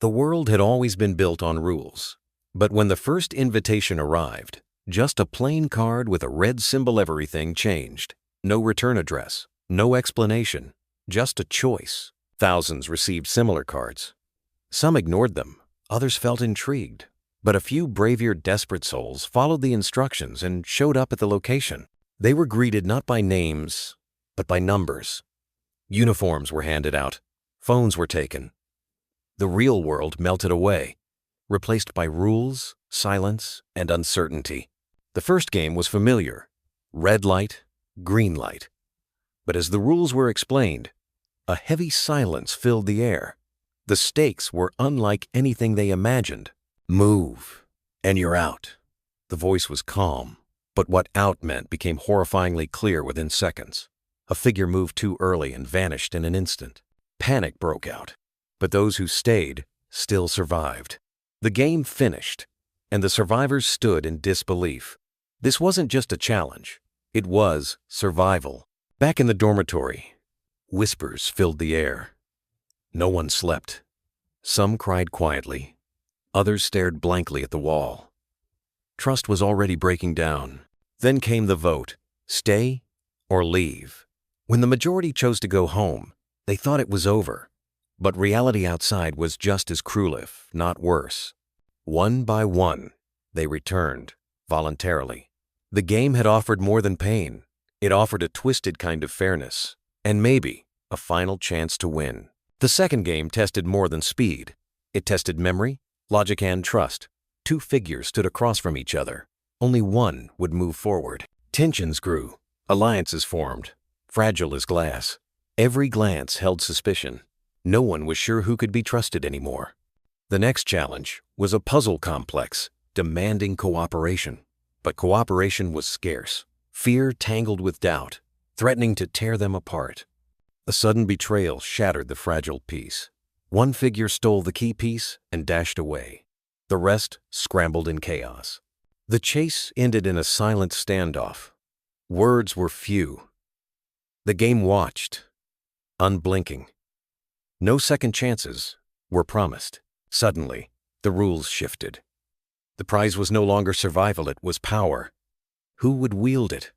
The world had always been built on rules. But when the first invitation arrived, just a plain card with a red symbol, everything changed. No return address, no explanation, just a choice. Thousands received similar cards. Some ignored them, others felt intrigued. But a few brave, desperate souls followed the instructions and showed up at the location. They were greeted not by names, but by numbers. Uniforms were handed out. Phones were taken. The real world melted away, replaced by rules, silence, and uncertainty. The first game was familiar. Red light, green light. But as the rules were explained, a heavy silence filled the air. The stakes were unlike anything they imagined. Move, and you're out. The voice was calm, but what out meant became horrifyingly clear within seconds. A figure moved too early and vanished in an instant. Panic broke out, but those who stayed still survived. The game finished, and the survivors stood in disbelief. This wasn't just a challenge. It was survival. Back in the dormitory, whispers filled the air. No one slept. Some cried quietly. Others stared blankly at the wall. Trust was already breaking down. Then came the vote, stay or leave. When the majority chose to go home, they thought it was over. But reality outside was just as cruel, if not worse. One by one, they returned, voluntarily. The game had offered more than pain. It offered a twisted kind of fairness, and maybe a final chance to win. The second game tested more than speed. It tested memory, logic, and trust. Two figures stood across from each other. Only one would move forward. Tensions grew. Alliances formed, fragile as glass. Every glance held suspicion. No one was sure who could be trusted anymore. The next challenge was a puzzle complex, demanding cooperation. But cooperation was scarce. Fear tangled with doubt, threatening to tear them apart. A sudden betrayal shattered the fragile peace. One figure stole the key piece and dashed away. The rest scrambled in chaos. The chase ended in a silent standoff. Words were few. The game watched, unblinking. No second chances were promised. Suddenly, the rules shifted. The prize was no longer survival, it was power. Who would wield it?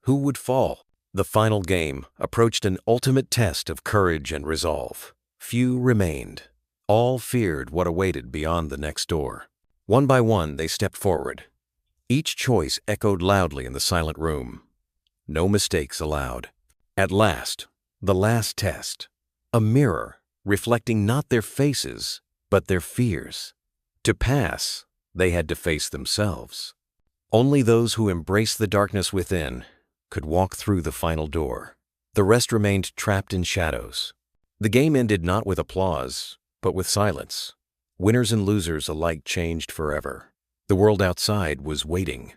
Who would fall? The final game approached an ultimate test of courage and resolve. Few remained. All feared what awaited beyond the next door. One by one, they stepped forward. Each choice echoed loudly in the silent room. No mistakes allowed. At last, the last test. A mirror reflecting not their faces, but their fears. To pass, they had to face themselves. Only those who embraced the darkness within could walk through the final door. The rest remained trapped in shadows. The game ended not with applause, but with silence. Winners and losers alike changed forever. The world outside was waiting.